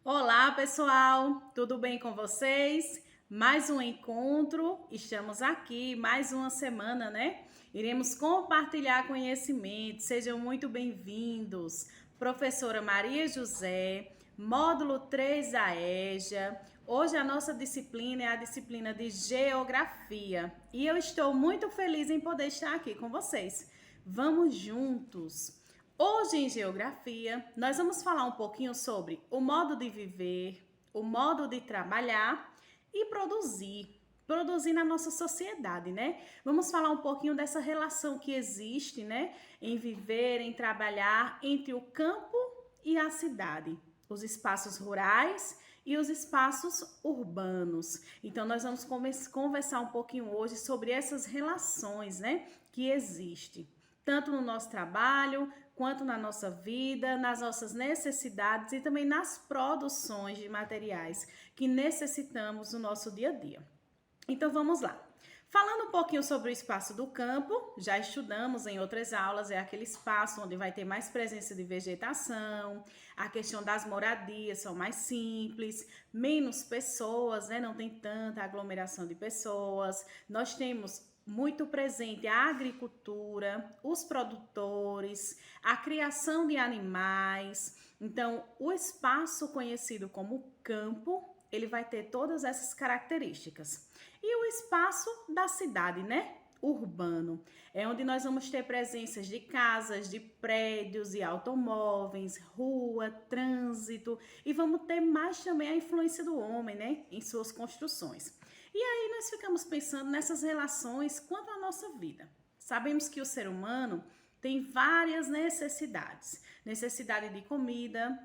Olá, pessoal, tudo bem com vocês? Mais um encontro, estamos aqui, mais uma semana, né? Iremos compartilhar conhecimento, sejam muito bem-vindos. Professora Maria José, módulo 3 da EJA. Hoje a nossa disciplina é a disciplina de Geografia e eu estou muito feliz em poder estar aqui com vocês. Vamos juntos! Hoje em Geografia, nós vamos falar um pouquinho sobre o modo de viver, o modo de trabalhar e produzir. Produzir na nossa sociedade, né? Vamos falar um pouquinho dessa relação que existe, né? Em viver, em trabalhar entre o campo e a cidade, os espaços rurais e os espaços urbanos. Então, nós vamos conversar um pouquinho hoje sobre essas relações, né? Que existem tanto no nosso trabalho, quanto na nossa vida, nas nossas necessidades e também nas produções de materiais que necessitamos no nosso dia a dia. Então vamos lá. Falando um pouquinho sobre o espaço do campo, já estudamos em outras aulas, é aquele espaço onde vai ter mais presença de vegetação, a questão das moradias são mais simples, menos pessoas, né? Não tem tanta aglomeração de pessoas. Nós temos muito presente a agricultura, os produtores, a criação de animais. Então, o espaço conhecido como campo, ele vai ter todas essas características. E o espaço da cidade, né? Urbano, é onde nós vamos ter presenças de casas, de prédios e automóveis, rua, trânsito, e vamos ter mais também a influência do homem, né, em suas construções. E aí nós ficamos pensando nessas relações quanto à nossa vida. Sabemos que o ser humano tem várias necessidades: necessidade de comida,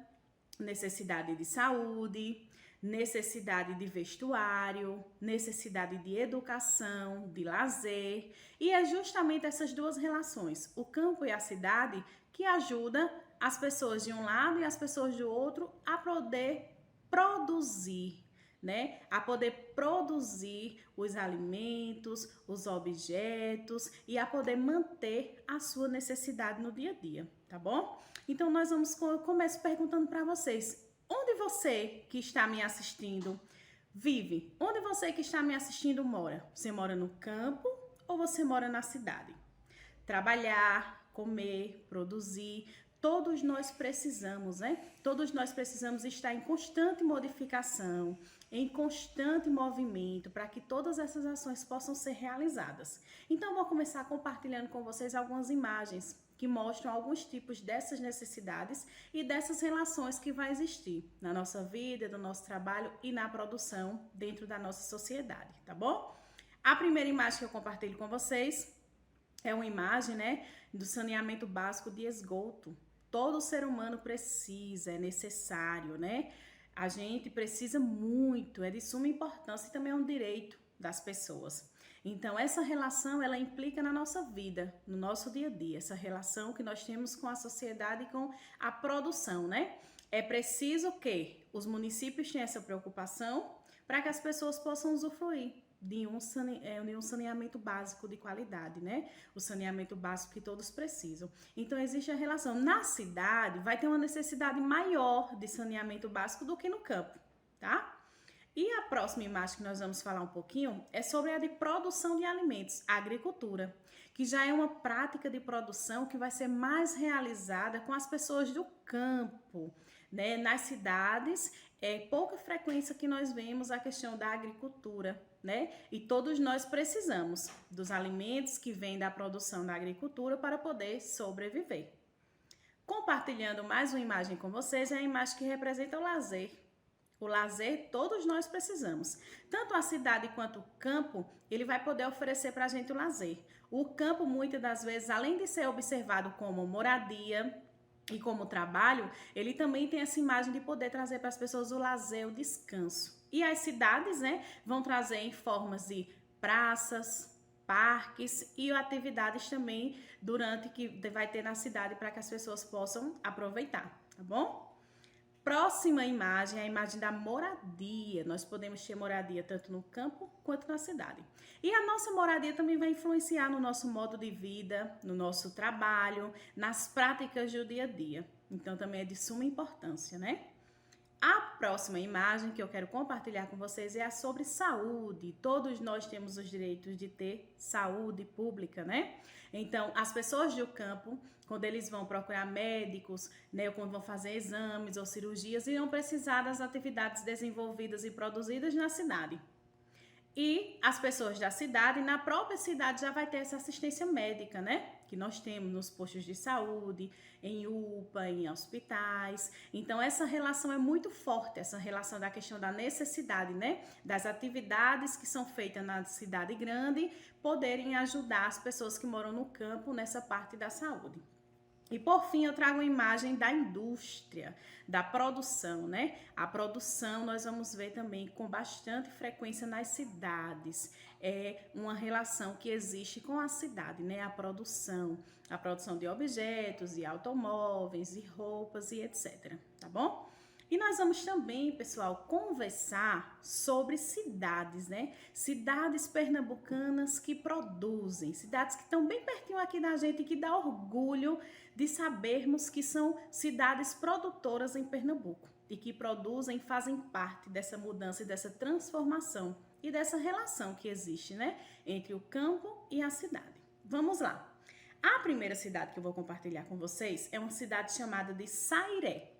necessidade de saúde, necessidade de vestuário, necessidade de educação, de lazer, e é justamente essas duas relações, o campo e a cidade, que ajuda as pessoas de um lado e as pessoas do outro a poder produzir, né? A poder produzir os alimentos, os objetos e a poder manter a sua necessidade no dia a dia, tá bom? Então nós vamos começar perguntando para vocês: onde você que está me assistindo vive? Onde você que está me assistindo mora? Você mora no campo ou você mora na cidade? Trabalhar, comer, produzir, todos nós precisamos, né? Todos nós precisamos estar em constante modificação, em constante movimento, para que todas essas ações possam ser realizadas. Então, vou começar compartilhando com vocês algumas imagens que mostram alguns tipos dessas necessidades e dessas relações que vai existir na nossa vida, no nosso trabalho e na produção dentro da nossa sociedade, tá bom? A primeira imagem que eu compartilho com vocês é uma imagem, né, do saneamento básico de esgoto. Todo ser humano precisa, é necessário, né? A gente precisa muito, é de suma importância e também é um direito das pessoas. Então, essa relação, ela implica na nossa vida, no nosso dia a dia, essa relação que nós temos com a sociedade e com a produção, né? É preciso que os municípios tenham essa preocupação para que as pessoas possam usufruir de um saneamento básico de qualidade, né? O saneamento básico que todos precisam. Então, existe a relação. Na cidade, vai ter uma necessidade maior de saneamento básico do que no campo, tá? E a próxima imagem que nós vamos falar um pouquinho é sobre a de produção de alimentos, a agricultura, que já é uma prática de produção que vai ser mais realizada com as pessoas do campo, né? Nas cidades, é pouca frequência que nós vemos a questão da agricultura, né? E todos nós precisamos dos alimentos que vêm da produção da agricultura para poder sobreviver. Compartilhando mais uma imagem com vocês, é a imagem que representa o lazer. O lazer todos nós precisamos. Tanto a cidade quanto o campo, ele vai poder oferecer para a gente o lazer. O campo, muitas das vezes, além de ser observado como moradia e como trabalho, ele também tem essa imagem de poder trazer para as pessoas o lazer, o descanso. E as cidades, né, vão trazer em formas de praças, parques e atividades também durante que vai ter na cidade para que as pessoas possam aproveitar, tá bom? Próxima imagem é a imagem da moradia. Nós podemos ter moradia tanto no campo quanto na cidade. E a nossa moradia também vai influenciar no nosso modo de vida, no nosso trabalho, nas práticas do dia a dia. Então também é de suma importância, né? A próxima imagem que eu quero compartilhar com vocês é a sobre saúde. Todos nós temos os direitos de ter saúde pública, né? Então, as pessoas do campo, quando eles vão procurar médicos, né, ou quando vão fazer exames ou cirurgias, irão precisar das atividades desenvolvidas e produzidas na cidade. E as pessoas da cidade, na própria cidade, já vai ter essa assistência médica, né? Que nós temos nos postos de saúde, em UPA, em hospitais. Então, essa relação é muito forte, essa relação da questão da necessidade, né? Das atividades que são feitas na cidade grande, poderem ajudar as pessoas que moram no campo nessa parte da saúde. E por fim, eu trago uma imagem da indústria, da produção, né? A produção nós vamos ver também com bastante frequência nas cidades. É uma relação que existe com a cidade, né? A produção de objetos, de automóveis, de roupas e etc. Tá bom? E nós vamos também, pessoal, conversar sobre cidades, né? Cidades pernambucanas que produzem, cidades que estão bem pertinho aqui da gente e que dá orgulho de sabermos que são cidades produtoras em Pernambuco e que produzem, fazem parte dessa mudança e dessa transformação e dessa relação que existe, né? Entre o campo e a cidade. Vamos lá. A primeira cidade que eu vou compartilhar com vocês é uma cidade chamada de Sairé.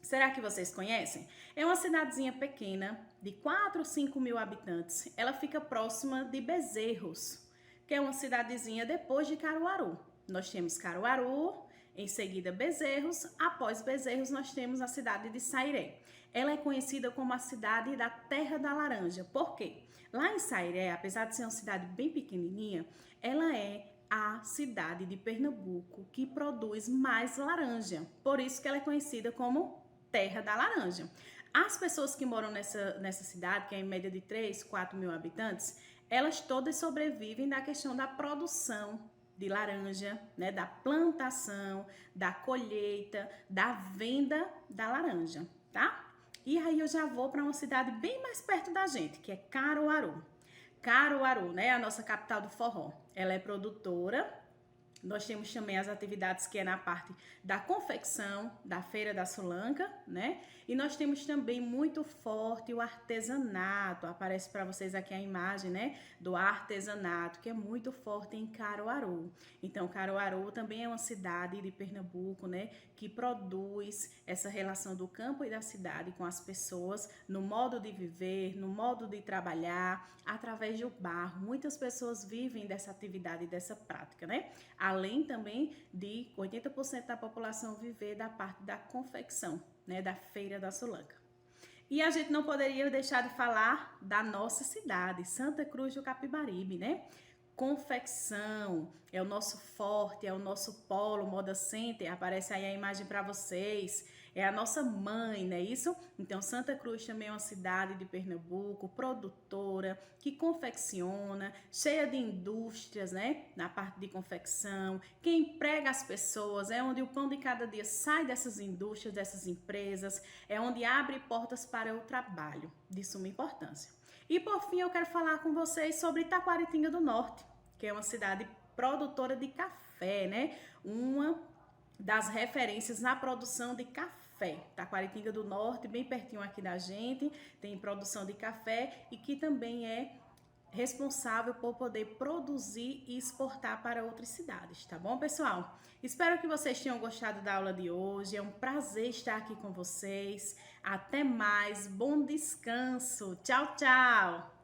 Será que vocês conhecem? É uma cidadezinha pequena, de 4 ou 5 mil habitantes. Ela fica próxima de Bezerros, que é uma cidadezinha depois de Caruaru. Nós temos Caruaru, em seguida Bezerros. Após Bezerros, nós temos a cidade de Sairé. Ela é conhecida como a cidade da Terra da Laranja. Por quê? Lá em Sairé, apesar de ser uma cidade bem pequenininha, ela é a cidade de Pernambuco que produz mais laranja. Por isso que ela é conhecida como Terra da Laranja. As pessoas que moram nessa cidade, que é em média de 3, 4 mil habitantes, elas todas sobrevivem da questão da produção de laranja, né, da plantação, da colheita, da venda da laranja, tá? E aí eu já vou para uma cidade bem mais perto da gente, que é Caruaru. Caruaru, né, a nossa capital do forró. Ela é produtora. Nós temos também as atividades que é na parte da confecção, da Feira da Sulanca, né? E nós temos também muito forte o artesanato. Aparece para vocês aqui a imagem, né? Do artesanato, que é muito forte em Caruaru. Então, Caruaru também é uma cidade de Pernambuco, né? Que produz essa relação do campo e da cidade com as pessoas no modo de viver, no modo de trabalhar, através do barro. Muitas pessoas vivem dessa atividade, dessa prática, né? Além também de 80% da população viver da parte da confecção, né, da Feira da Sulanca. E a gente não poderia deixar de falar da nossa cidade, Santa Cruz do Capibaribe, né? Confecção é o nosso forte, é o nosso polo, Moda Center, aparece aí a imagem para vocês, é a nossa mãe, não é isso? Então Santa Cruz também é uma cidade de Pernambuco, produtora, que confecciona, cheia de indústrias, né? Na parte de confecção, que emprega as pessoas, é onde o pão de cada dia sai dessas indústrias, dessas empresas, é onde abre portas para o trabalho, de suma importância. E por fim eu quero falar com vocês sobre Taquaritinga do Norte, que é uma cidade produtora de café, né? Uma das referências na produção de café. Taquaritinga do Norte, bem pertinho aqui da gente, tem produção de café e que também é responsável por poder produzir e exportar para outras cidades, tá bom, pessoal? Espero que vocês tenham gostado da aula de hoje, é um prazer estar aqui com vocês. Até mais, bom descanso, tchau, tchau!